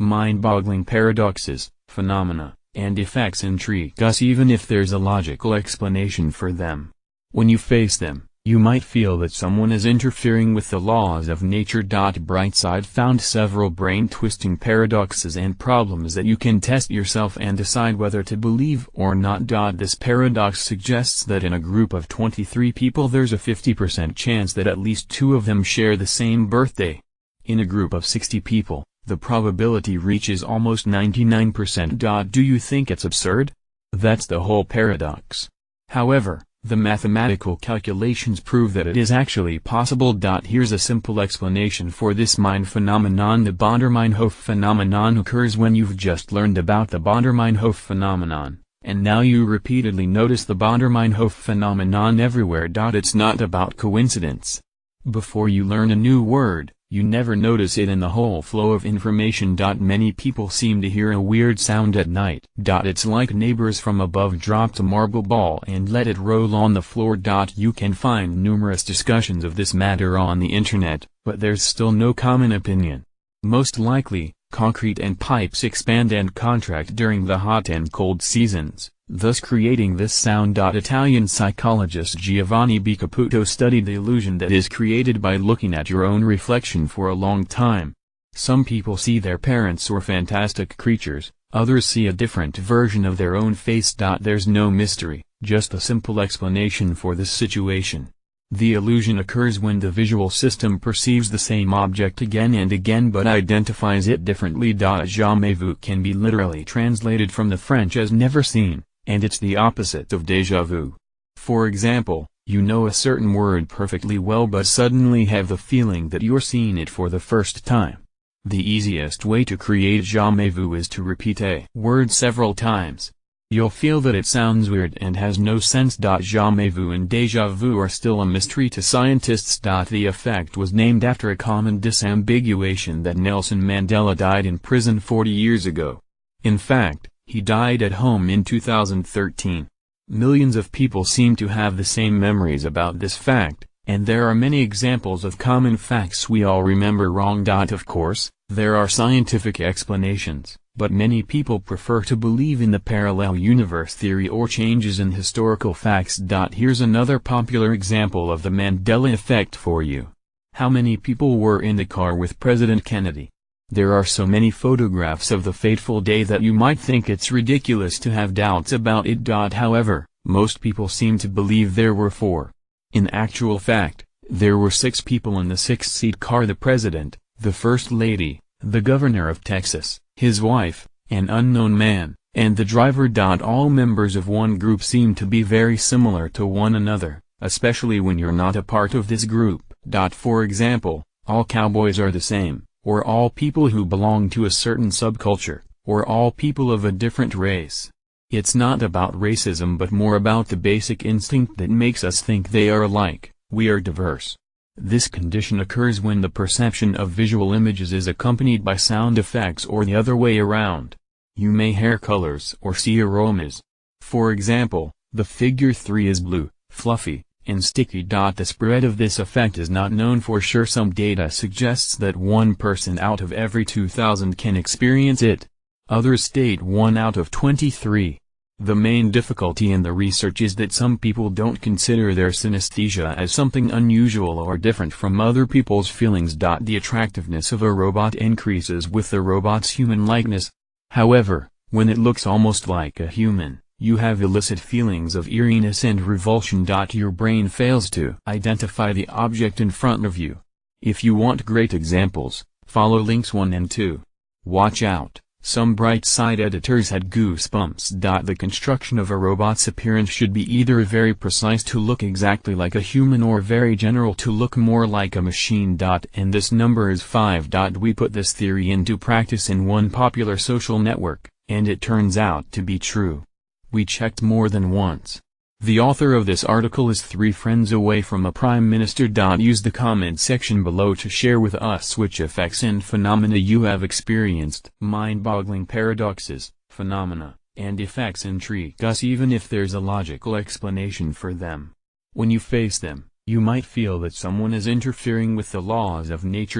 Mind-boggling paradoxes, phenomena, and effects intrigue us even if there's a logical explanation for them. When you face them, you might feel that someone is interfering with the laws of nature. Brightside found several brain-twisting paradoxes and problems that you can test yourself and decide whether to believe or not. This paradox suggests that in a group of 23 people there's a 50% chance that at least 2 of them share the same birthday. In a group of 60 people, the probability reaches almost 99%. Do you think it's absurd? That's the whole paradox. However, the mathematical calculations prove that it is actually possible. Here's a simple explanation for this mind phenomenon. The Baader-Meinhof phenomenon occurs when you've just learned about the Baader-Meinhof phenomenon, and now you repeatedly notice the Baader-Meinhof phenomenon everywhere. It's not about coincidence. Before you learn a new word, you never notice it in the whole flow of information. Many people seem to hear a weird sound at night. It's like neighbors from above dropped a marble ball and let it roll on the floor. You can find numerous discussions of this matter on the internet, but there's still no common opinion. Most likely, concrete and pipes expand and contract during the hot and cold seasons, thus creating this sound. Italian psychologist Giovanni B. Caputo studied the illusion that is created by looking at your own reflection for a long time. Some people see their parents or fantastic creatures, others see a different version of their own face. There's no mystery, just a simple explanation for this situation. The illusion occurs when the visual system perceives the same object again and again but identifies it differently. Jamais vu can be literally translated from the French as never seen, and it's the opposite of déjà vu. For example, you know a certain word perfectly well but suddenly have the feeling that you're seeing it for the first time. The easiest way to create jamais vu is to repeat a word several times. You'll feel that it sounds weird and has no sense. Jamais vu and déjà vu are still a mystery to scientists. The effect was named after a common disambiguation that Nelson Mandela died in prison 40 years ago. In fact, he died at home in 2013. Millions of people seem to have the same memories about this fact, and there are many examples of common facts we all remember wrong. Of course, there are scientific explanations, but many people prefer to believe in the parallel universe theory or changes in historical facts. Here's another popular example of the Mandela effect for you. How many people were in the car with President Kennedy? There are so many photographs of the fateful day that you might think it's ridiculous to have doubts about it. However, most people seem to believe there were 4. In actual fact, there were 6 people in the 6-seat car: the president, the first lady, the governor of Texas, his wife, an unknown man, and the driver. All members of one group seem to be very similar to one another, especially when you're not a part of this group. For example, all cowboys are the same, or all people who belong to a certain subculture, or all people of a different race. It's not about racism but more about the basic instinct that makes us think they are alike. We are diverse. This condition occurs when the perception of visual images is accompanied by sound effects or the other way around. You may hear colors or see aromas. For example, the figure 3 is blue, fluffy, and sticky. The spread of this effect is not known for sure. Some data suggests that 1 person out of every 2,000 can experience it. Others state 1 out of 23. The main difficulty in the research is that some people don't consider their synesthesia as something unusual or different from other people's feelings. The attractiveness of a robot increases with the robot's human likeness. However, when it looks almost like a human, you have illicit feelings of eeriness and revulsion. Your brain fails to identify the object in front of you. If you want great examples, follow links 1 and 2. Watch out. Some Brightside editors had goosebumps. The construction of a robot's appearance should be either very precise to look exactly like a human or very general to look more like a machine. And this number is 5. We put this theory into practice in one popular social network, and it turns out to be true. We checked more than once. The author of this article is 3 friends away from a prime minister. Use the comment section below to share with us which effects and phenomena you have experienced. Mind-boggling paradoxes, phenomena, and effects intrigue us even if there's a logical explanation for them. When you face them, you might feel that someone is interfering with the laws of nature.